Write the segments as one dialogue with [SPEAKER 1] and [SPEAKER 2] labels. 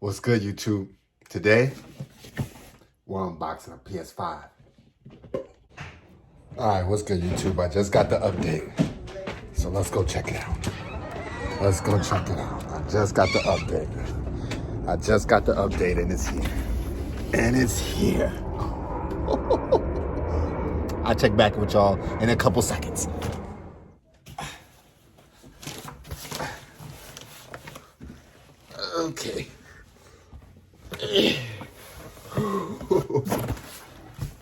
[SPEAKER 1] What's good, YouTube? Today, we're unboxing a PS5. All right, what's good, YouTube? I just got the update. So let's go check it out. Let's go check it out. I just got the update. And it's here. I'll check back with y'all in a couple seconds. Okay.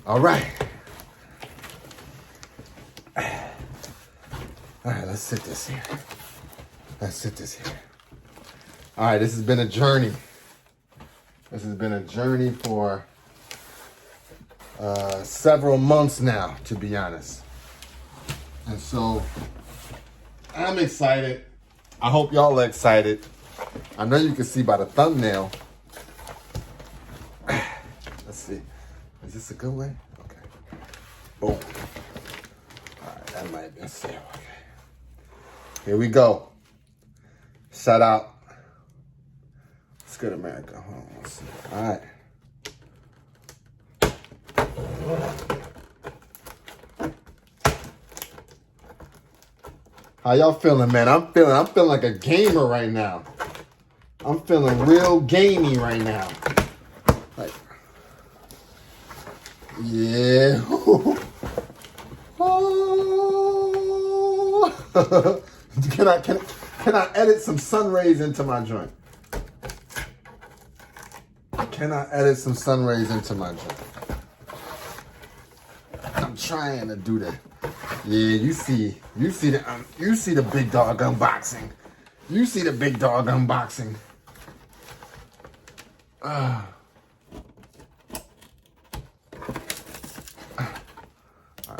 [SPEAKER 1] All right. All right, let's sit this here. All right, this has been a journey. For several months now, to be honest. And so I'm excited. I hope y'all are excited. I know you can see by the thumbnail. Let's see. Is this a good way? Okay. Boom. All right, that might be a sale. Okay. Here we go. Shout out. It's good, America. Hold on, let's see. All right. How y'all feeling, man? I'm feeling like a gamer right now. I'm feeling real gamey right now. Like, yeah. Oh. Can I edit some sun rays into my joint? I'm trying to do that. Yeah, you see the big dog unboxing. All right,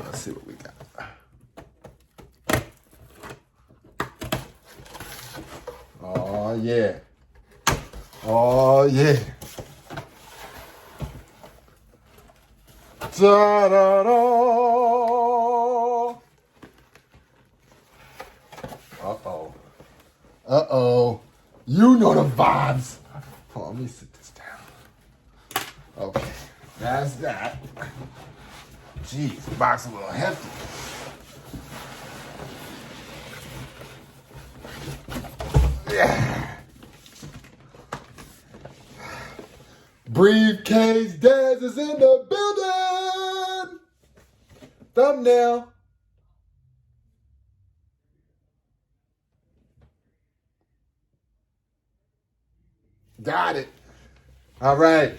[SPEAKER 1] let's see what we got. Oh yeah. Da da da. Uh-oh. You know the vibes. Hold on, let me sit this down. Okay, that's that. Jeez, the box a little hefty. Yeah. Briefcase Dez is in the building. Thumbnail. Got it. All right.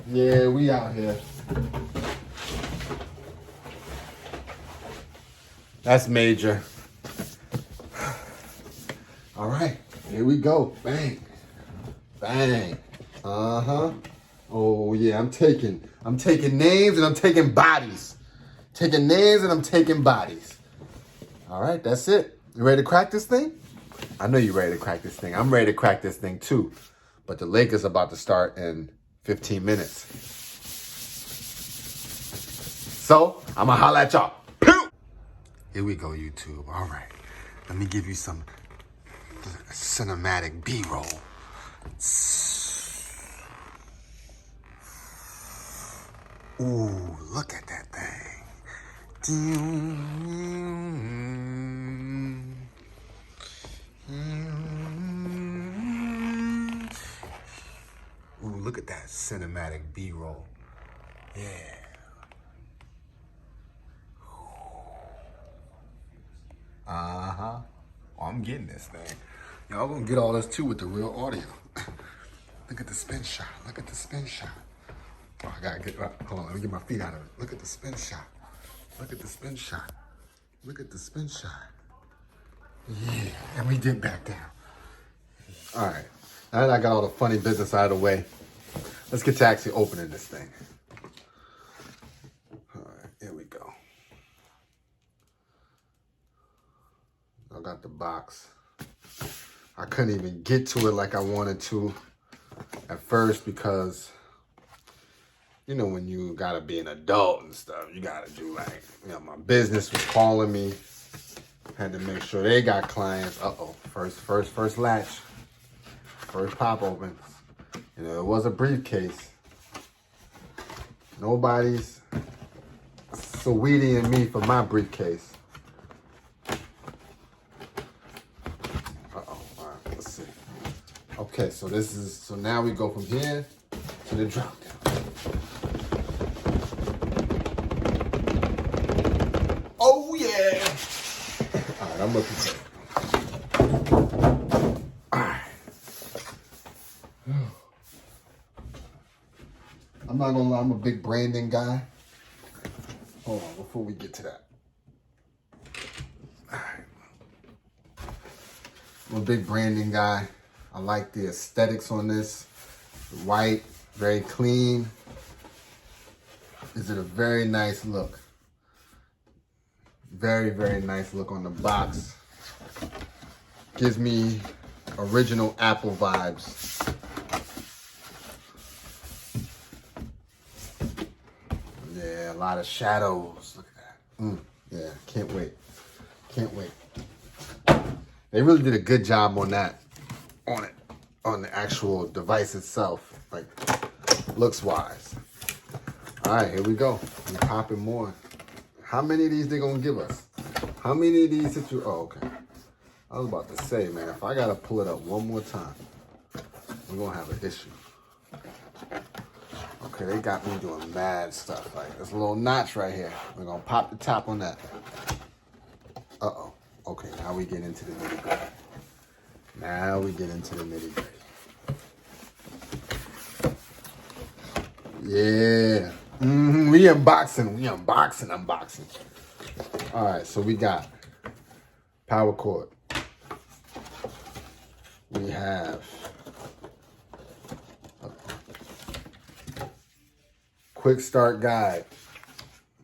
[SPEAKER 1] Yeah, we out here. That's major. All right, here we go. Bang. Uh-huh. Oh yeah, I'm taking names and I'm taking bodies. All right, that's it. You ready to crack this thing? I know you're ready to crack this thing. I'm ready to crack this thing too. But the link is about to start in 15 minutes. So, I'm gonna holla at y'all. Pew! Here we go, YouTube. All right. Let me give you some cinematic B-roll. Ooh, look at that thing. Ooh, look at that cinematic B-roll. Yeah. Uh-huh. Oh, I'm getting this thing. Y'all gonna get all this too with the real audio. Look at the spin shot. Oh, I gotta get, hold on, let me get my feet out of it. Look at the spin shot. Yeah, and we did back down. All right, now that I got all the funny business out of the way, let's get to actually opening this thing. All right, here we go. I got the box. I couldn't even get to it like I wanted to at first because, you know, when you gotta be an adult and stuff, you gotta do like, you know, my business was calling me. Had to make sure they got clients. Uh-oh, first latch. First pop opens. You know, it was a briefcase. Nobody's sweetie me for my briefcase. Uh-oh. All right, let's see. Okay, so now we go from here to the drop down. Oh yeah! All right, I'm looking for it. All right. I'm not gonna lie, I'm a big branding guy. Hold on, before we get to that. All right. I'm a big branding guy. I like the aesthetics on this. White, very clean. Is it a very nice look? Very, very nice look on the box. Gives me original Apple vibes. Yeah, a lot of shadows. Look at that. Yeah, can't wait. Can't wait. They really did a good job on that. On the actual device itself. Like, looks wise. All right, here we go. I'm popping more. How many of these they gonna give us? How many of these did you? Oh, okay. I was about to say, man, if I gotta pull it up one more time, we're gonna have an issue. Okay, they got me doing mad stuff. Like this little notch right here. We're gonna pop the top on that. Uh-oh. Okay, now we get into the nitty gritty. Now we get into the nitty gritty. Yeah. We unboxing. All right, so we got power cord. We have quick start guide.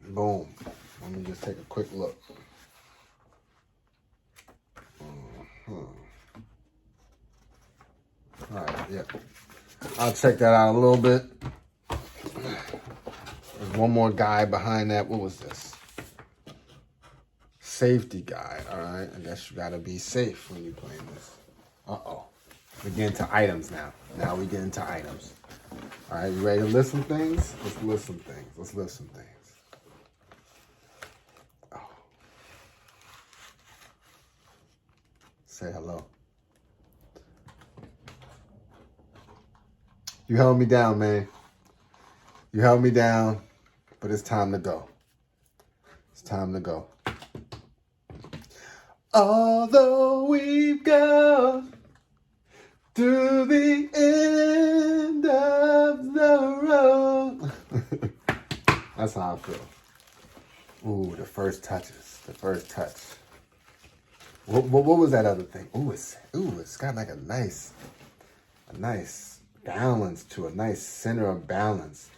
[SPEAKER 1] Boom. Let me just take a quick look. All right, yeah. I'll check that out a little bit. There's one more guide behind that. What was this? Safety guide. All right, I guess you gotta be safe when you're playing this. Uh-oh. We get into items now. Now we get into items. All right, you ready to list some things? Let's list some things. Oh. Say hello. You held me down, man. You held me down, but it's time to go. It's time to go. Although we've gone to the end of the road. That's how I feel. Ooh, the first touches. The first touch. What was that other thing? It's got like a nice balance to a nice center of balance.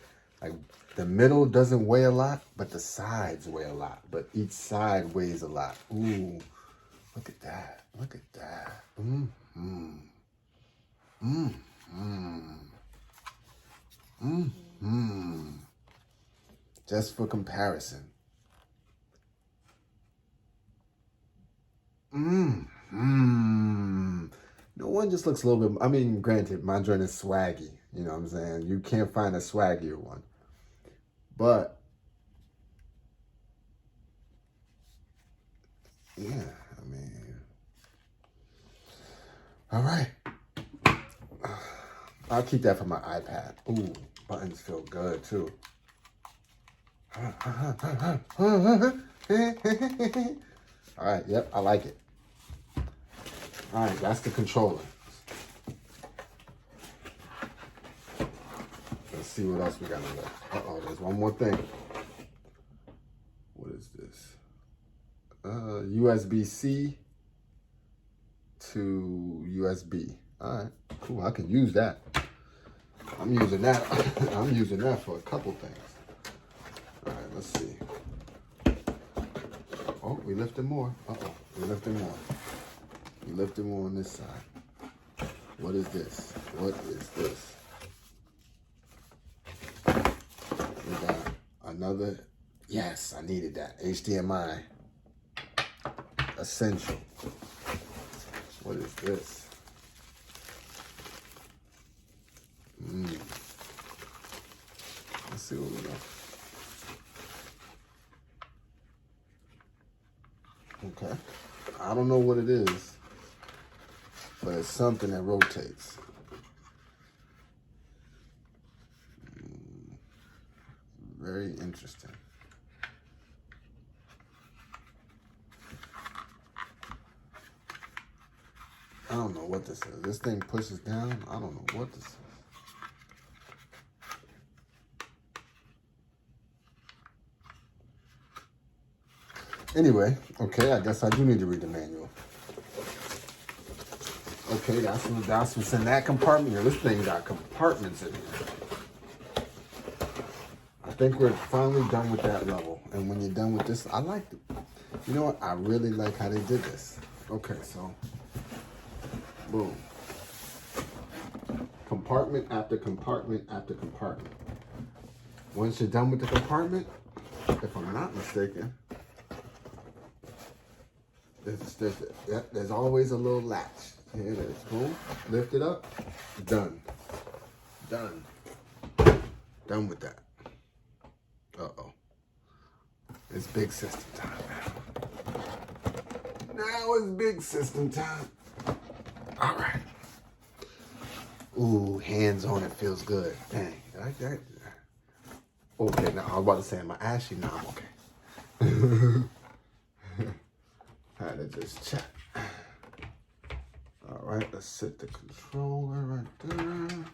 [SPEAKER 1] Like the middle doesn't weigh a lot, but the sides weigh a lot. But each side weighs a lot. Ooh, look at that. Look at that. Just for comparison. No one just looks a little bit, I mean, granted, my joint is swaggy. You know what I'm saying? You can't find a swaggier one. But, yeah, I mean, all right. I'll keep that for my iPad. Ooh, buttons feel good, too. All right, yep, I like it. All right, that's the controller. Let's see what else we got on there. Uh-oh, there's one more thing. What is this? USB-C to USB. All right, cool, I can use that. I'm using that. I'm using that for a couple things. All right, let's see. Oh, we lifted more. Uh-oh, we lifted more. We lifted more on this side. What is this? What is this? We got another. Yes, I needed that. HDMI. Essential. What is this? see what we got. Okay. I don't know what it is, but it's something that rotates. Very interesting. I don't know what this is. This thing pushes down. I don't know what this is. Anyway, okay, I guess I do need to read the manual. Okay, that's what's in that compartment here. This thing got compartments in here. I think we're finally done with that level. And when you're done with this, I like it. You know what? I really like how they did this. Okay, so boom. Compartment after compartment after compartment. Once you're done with the compartment, if I'm not mistaken, there's always a little latch. Here it is. Boom. Lift it up. Done. Done. Done with that. Uh-oh. It's big system time now. Now it's big system time. All right. Ooh, hands on it feels good. Dang. Like that. Okay, now I was about to say, am I ashy? No, I'm okay. Had to just check. All right, let's set the controller right there.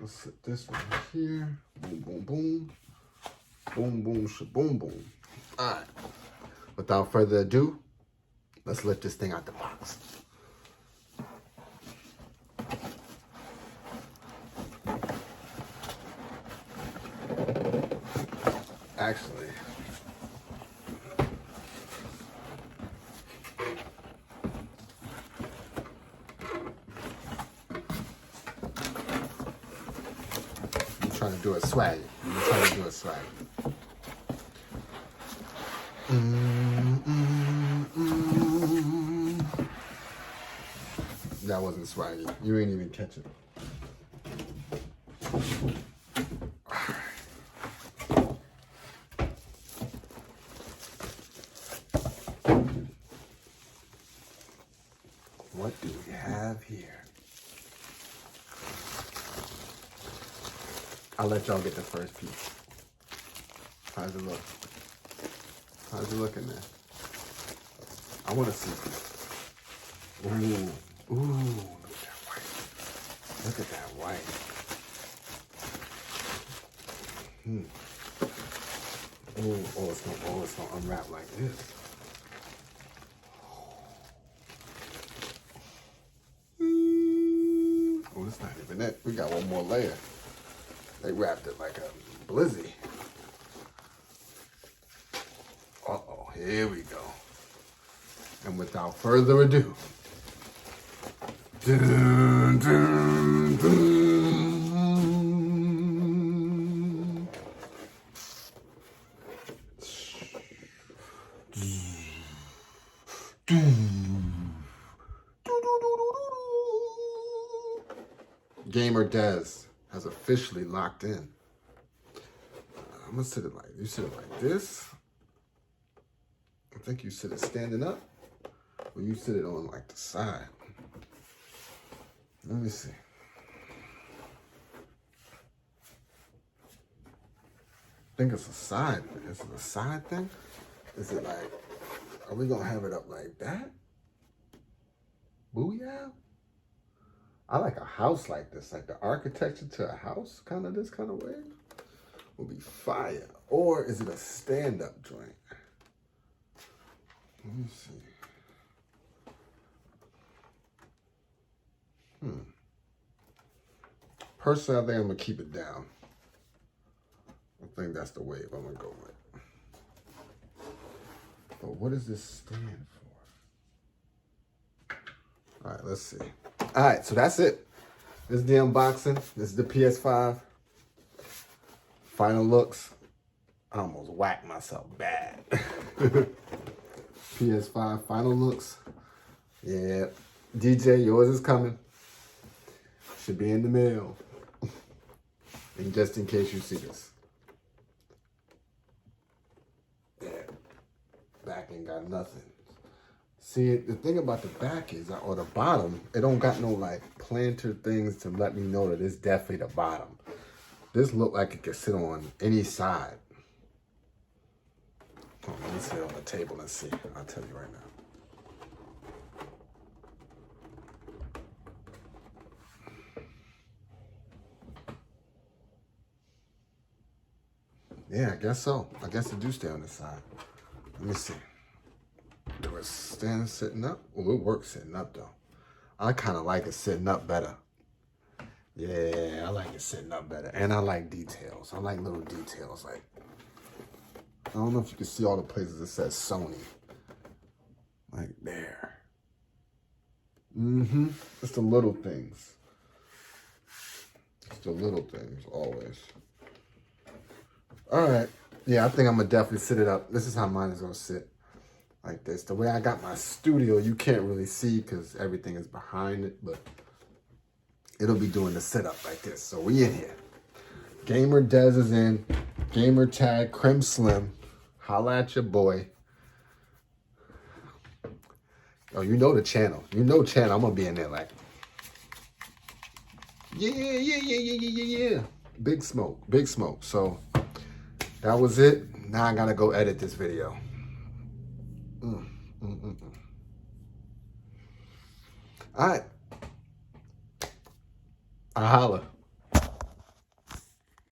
[SPEAKER 1] Let's set this right here. Boom, boom, boom. Boom, boom, shaboom, boom. All right. Without further ado, let's lift this thing out the box. Actually, I'm trying to do a swag. That wasn't swaggy. You ain't even catch it. What do we have here? I'll let y'all get the first piece. How's it look? How's it looking there? I want to see. Ooh, look at that white. Look at that white. Oh, it's gonna unwrap like this. Oh, it's not even it. We got one more layer. They wrapped it like a blizzy. Uh-oh, here we go. And without further ado, dun, dun, dun. Gamer Dez has officially locked in. I'm gonna sit it like, you sit it like this. I think you sit it standing up, or you sit it on like the side. Let me see. I think it's a side. Is it a side thing? Is it like, are we gonna have it up like that? Booyah? I like a house like this, like the architecture to a house, kind of this kind of way, will be fire. Or is it a stand-up joint? Let me see. Personally, I think I'm gonna keep it down. I think that's the wave I'm gonna go with. But what does this stand for? All right, let's see. All right, so that's it. This is the unboxing. This is the PS5. Final looks. I almost whacked myself bad. PS5 final looks. Yeah. DJ, yours is coming. Should be in the mail. And just in case you see this. Yeah. Back ain't got nothing. See, the thing about the back is, or the bottom, it don't got no like planter things to let me know that it's definitely the bottom. This look like it could sit on any side. Oh, let me sit it on the table and see. I'll tell you right now. Yeah, I guess so. I guess it do stay on the side. Let me see. Do it stand sitting up? Well, it works sitting up though. I kind of like it sitting up better. Yeah, I like it sitting up better. And I like details. I like little details. Like, I don't know if you can see all the places it says Sony. Like there. Mm-hmm. It's the little things. It's the little things, always. All right. Yeah, I think I'm going to definitely sit it up. This is how mine is going to sit. Like this. The way I got my studio, you can't really see because everything is behind it. But it'll be doing the sit up like this. So we in here. Gamer Dez is in. Gamer Tag Crim Slim. Holla at your boy. Oh, you know the channel. You know channel. I'm going to be in there like. Yeah. Big smoke. Big smoke. So that was it. Now I got to go edit this video. All right. I holla.